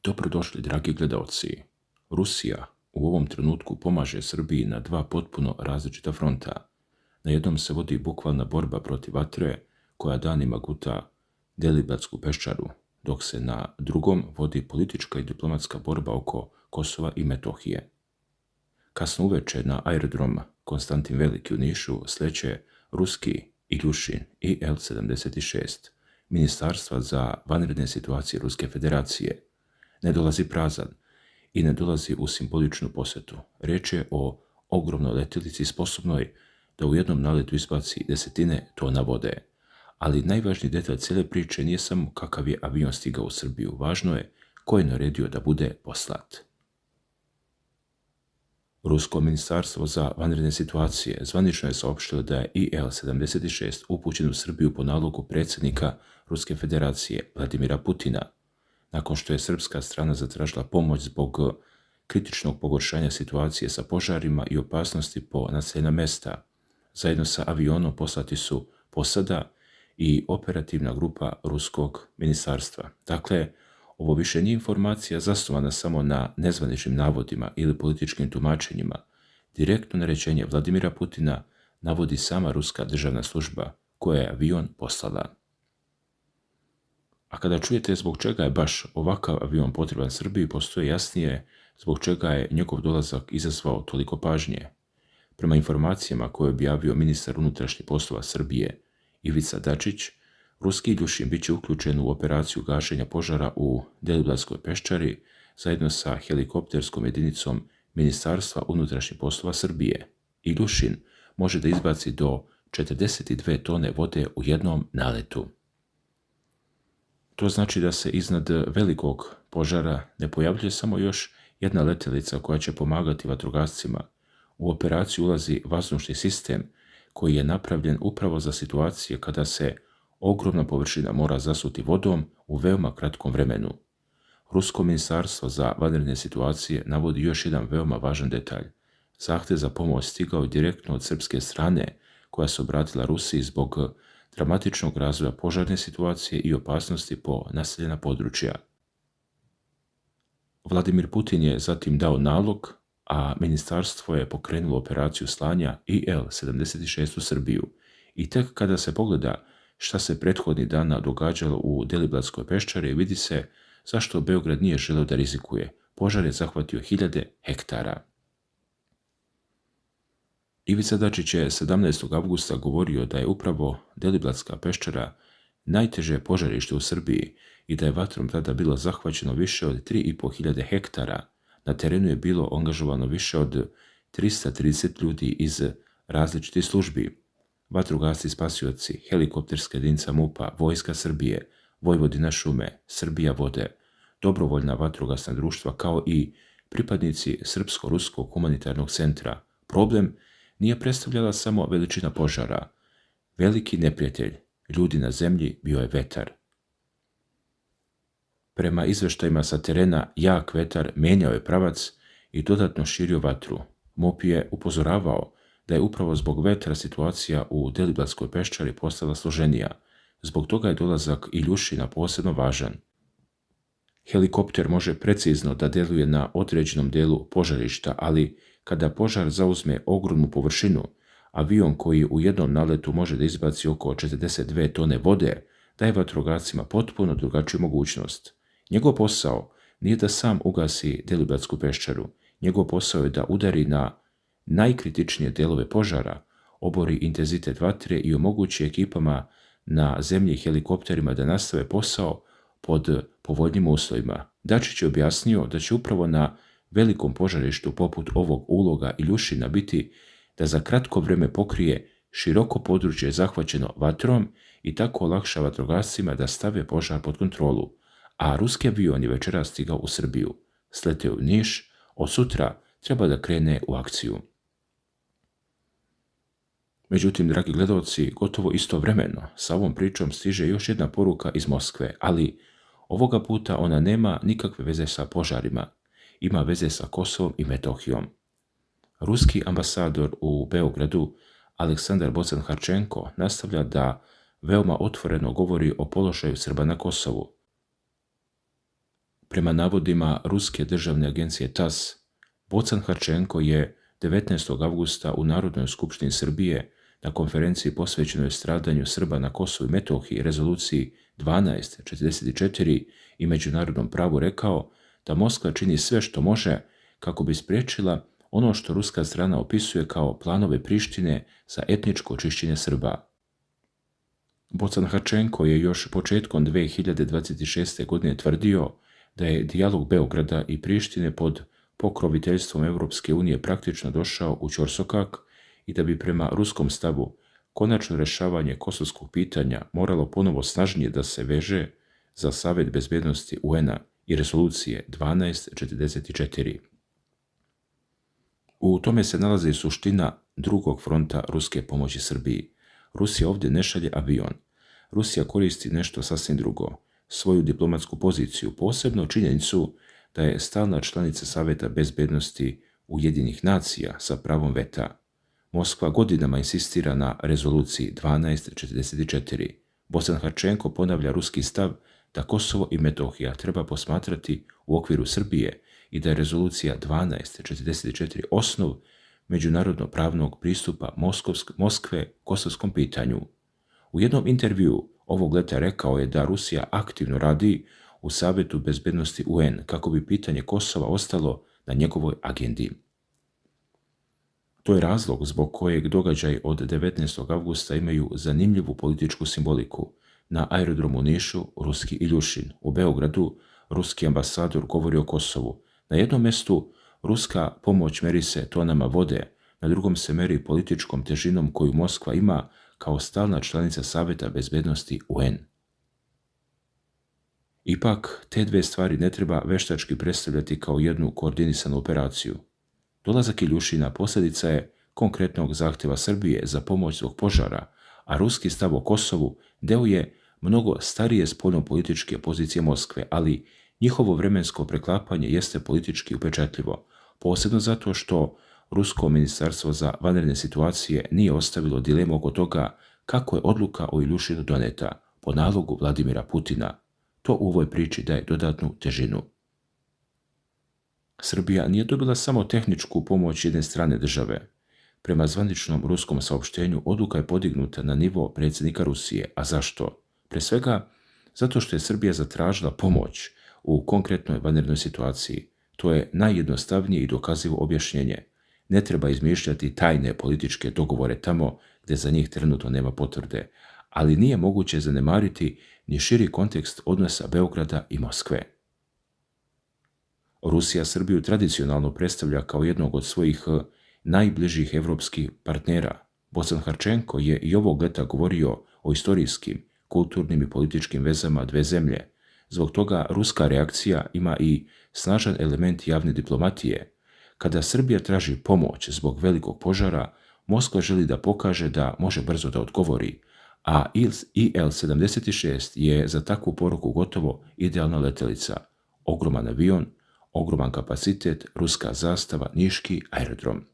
Dobrodošli, dragi gledaoci. Rusija u ovom trenutku pomaže Srbiji na dva potpuno različita fronta. Na jednom se vodi bukvalna borba protiv vatre koja danima guta Deliblatsku peščaru, dok se na drugom vodi politička i diplomatska borba oko Kosova i Metohije. Kasno uveče na aerodrom Konstantin Veliki u Nišu sleće ruski Iljušin IL-76, Ministarstva za vanredne situacije Ruske federacije. Ne dolazi prazan i ne dolazi u simboličnu posjetu. Reč je o ogromnoj letjelici sposobnoj da u jednom naletu izbaci desetine tona vode. Ali najvažniji detalj cijele priče nije samo kakav je avion stigao u Srbiju, važno je ko je naredio da bude poslat. Rusko ministarstvo za vanredne situacije zvanično je saopštilo da je IL-76 upućen u Srbiju po nalogu predsjednika Ruske federacije Vladimira Putina, nakon što je srpska strana zatražila pomoć zbog kritičnog pogoršanja situacije sa požarima i opasnosti po naseljena mesta. Zajedno sa avionom poslati su posada i operativna grupa ruskog ministarstva. Dakle, ovo više nije informacija zasnovana samo na nezvaničnim navodima ili političkim tumačenjima. Direktno naređenje Vladimira Putina navodi sama ruska državna služba koja je avion poslala. A kada čujete zbog čega je baš ovakav avion potreban Srbiji, postoje jasnije zbog čega je njegov dolazak izazvao toliko pažnje. Prema informacijama koje je objavio ministar unutrašnjih poslova Srbije Ivica Dačić, ruski Iljušin bit će uključen u operaciju gašenja požara u Deliblatskoj peščari zajedno sa helikopterskom jedinicom Ministarstva unutrašnjih poslova Srbije. Iljušin može da izbaci do 42 tone vode u jednom naletu. To znači da se iznad velikog požara ne pojavljuje samo još jedna letjelica koja će pomagati vatrogascima. U operaciju ulazi vazdušni sistem koji je napravljen upravo za situacije kada se ogromna površina mora zasuti vodom u veoma kratkom vremenu. Rusko ministarstvo za vanredne situacije navodi još jedan veoma važan detalj. Zahtjev za pomoć stigao je direktno od srpske strane koja se obratila Rusiji zbog dramatičnog razvoja požarne situacije i opasnosti po naseljena područja. Vladimir Putin je zatim dao nalog, a ministarstvo je pokrenulo operaciju slanja IL-76 u Srbiju. I tek kada se pogleda šta se prethodnih dana događalo u Deliblatskoj peščari, vidi se zašto Beograd nije želeo da rizikuje. Požar je zahvatio hiljade hektara. Ivica Dačić je 17. avgusta govorio da je upravo Deliblatska peščara najteže požarište u Srbiji i da je vatrom tada bilo zahvaćeno više od 3.500 hektara. Na terenu je bilo angažovano više od 330 ljudi iz različitih službi. Vatrogasci, spasioci, helikopterska jedinica MUP-a, Vojska Srbije, Vojvodina šume, Srbija vode, dobrovoljna vatrogasna društva kao i pripadnici Srpsko-ruskog humanitarnog centra. Problem nije predstavljala samo veličina požara. Veliki neprijatelj ljudi na zemlji bio je vetar. Prema izveštajima sa terena, jak vetar menjao je pravac i dodatno širio vatru. MUP je upozoravao da je upravo zbog vetra situacija u Deliblatskoj peščari postala složenija. Zbog toga je dolazak Iljušina posebno važan. Helikopter može precizno da deluje na određenom delu požarišta, ali kada požar zauzme ogromnu površinu, avion koji u jednom naletu može da izbaci oko 42 tone vode, daje vatrogascima potpuno drugačiju mogućnost. Njegov posao nije da sam ugasi Deliblatsku peščaru, njegov posao je da udari na najkritičnije delove požara, obori intenzitet vatre i omogući ekipama na zemlji i helikopterima da nastave posao pod povoljnim uslovima. Dačić je objasnio da će upravo na velikom požarištu poput ovog uloga Iljušina biti da za kratko vreme pokrije široko područje zahvaćeno vatrom i tako olakša vatrogascima da stave požar pod kontrolu. A ruski avion je večeras stigao u Srbiju. Sleteo u Niš, od sutra treba da krene u akciju. Međutim, dragi gledaoci, gotovo istovremeno sa ovom pričom stiže još jedna poruka iz Moskve, ali ovoga puta ona nema nikakve veze sa požarima, ima veze sa Kosovom i Metohijom. Ruski ambasador u Beogradu, Aleksandar Bocan-Harčenko, nastavlja da veoma otvoreno govori o položaju Srba na Kosovu. Prema navodima ruske državne agencije TASS, Bocan Harčenko je 19. avgusta u Narodnoj skupštini Srbije na konferenciji posvećenoj stradanju Srba na Kosovu i Metohiji rezoluciji 1244 i međunarodnom pravu rekao da Moskva čini sve što može kako bi spriječila ono što ruska strana opisuje kao planove Prištine za etničko čišćenje Srba. Bocan Harčenko je još početkom 2026. godine tvrdio da je dijalog Beograda i Prištine pod pokroviteljstvom Europske unije praktično došao u ćorsokak i da bi prema ruskom stavu konačno rješavanje kosovskog pitanja moralo ponovo snažnije da se veže za Savet bezbednosti UN-a i rezolucije 1244. U tome se nalazi suština drugog fronta ruske pomoći Srbiji. Rusija ovdje ne šalje avion. Rusija koristi nešto sasvim drugo, svoju diplomatsku poziciju, posebno činjenicu da je stalna članica Saveta bezbednosti Ujedinjenih nacija sa pravom veta. Moskva godinama insistira na rezoluciji 1244. Bocan Harčenko ponavlja ruski stav da Kosovo i Metohija treba posmatrati u okviru Srbije i da je rezolucija 1244 osnov međunarodno pravnog pristupa Moskve kosovskom pitanju. U jednom intervjuu ovog leta rekao je da Rusija aktivno radi u Savetu bezbednosti UN kako bi pitanje Kosova ostalo na njegovoj agendi. To je razlog zbog kojeg događaj od 19. avgusta imaju zanimljivu političku simboliku. Na aerodromu u Nišu ruski Iljušin, u Beogradu ruski ambasador govori o Kosovu. Na jednom mjestu ruska pomoć meri se tonama vode, na drugom se meri političkom težinom koju Moskva ima kao stalna članica Saveta bezbednosti UN. Ipak, te dve stvari ne treba veštački predstavljati kao jednu koordinisanu operaciju. Dolazak Iljušina posljedica je konkretnog zahtjeva Srbije za pomoć zbog požara, a ruski stav o Kosovu deo je mnogo starije spoljno-političke pozicije Moskve, ali njihovo vremensko preklapanje jeste politički upečatljivo, posebno zato što Rusko ministarstvo za vanredne situacije nije ostavilo dilemu oko toga kako je odluka o Iljušinu doneta po nalogu Vladimira Putina. To u ovoj priči daje dodatnu težinu. Srbija nije dobila samo tehničku pomoć jedne strane države. Prema zvaničnom ruskom saopštenju odluka je podignuta na nivo predsjednika Rusije. A zašto? Pre svega, zato što je Srbija zatražila pomoć u konkretnoj vanrednoj situaciji. To je najjednostavnije i dokazivo objašnjenje. Ne treba izmišljati tajne političke dogovore tamo gdje za njih trenutno nema potvrde, ali nije moguće zanemariti ni širi kontekst odnosa Beograda i Moskve. Rusija Srbiju tradicionalno predstavlja kao jednog od svojih najbližih evropskih partnera. Bocan Harčenko je i ovog leta govorio o istorijskim, kulturnim i političkim vezama dve zemlje. Zbog toga ruska reakcija ima i snažan element javne diplomatije. Kada Srbija traži pomoć zbog velikog požara, Moskva želi da pokaže da može brzo da odgovori, a IL-76 je za takvu poruku gotovo idealna letelica. Ogroman avion, ogroman kapacitet, ruska zastava, niški aerodrom.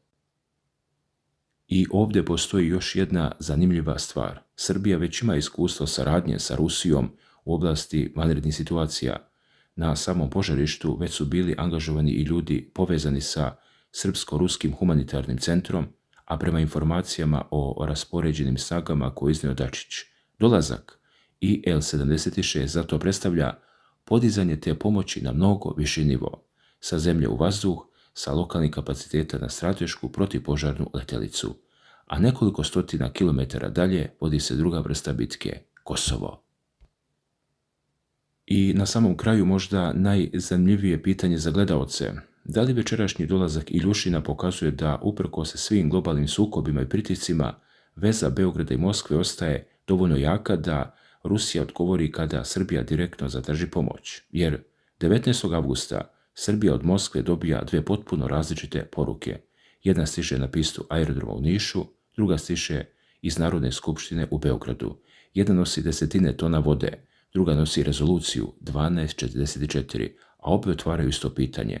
I ovdje postoji još jedna zanimljiva stvar. Srbija već ima iskustvo saradnje sa Rusijom u oblasti vanrednih situacija. Na samom požarištu već su bili angažovani i ljudi povezani sa Srpsko-ruskim humanitarnim centrom, a prema informacijama o raspoređenim snagama koje iznio Dačić, dolazak IL-76 zato predstavlja podizanje te pomoći na mnogo viši nivo, sa zemlje u vazduh, sa lokalnih kapaciteta na stratešku protivpožarnu letelicu, a nekoliko stotina kilometara dalje vodi se druga vrsta bitke, Kosovo. I na samom kraju možda najzanimljivije pitanje za gledaoce. Da li večerašnji dolazak Iljušina pokazuje da uprkos svim globalnim sukobima i pritiscima veza Beograda i Moskve ostaje dovoljno jaka da Rusija odgovori kada Srbija direktno zatraži pomoć? Jer 19. avgusta Srbija od Moskve dobija dve potpuno različite poruke. Jedna stiže na pistu aerodroma u Nišu, druga stiže iz Narodne skupštine u Beogradu. Jedna nosi desetine tona vode, druga nosi rezoluciju 1244, a obje otvaraju isto pitanje.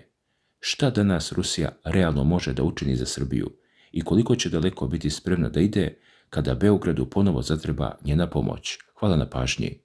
Šta danas Rusija realno može da učini za Srbiju i koliko će daleko biti spremna da ide kada Beogradu ponovo zatreba njena pomoć? Hvala na pažnji.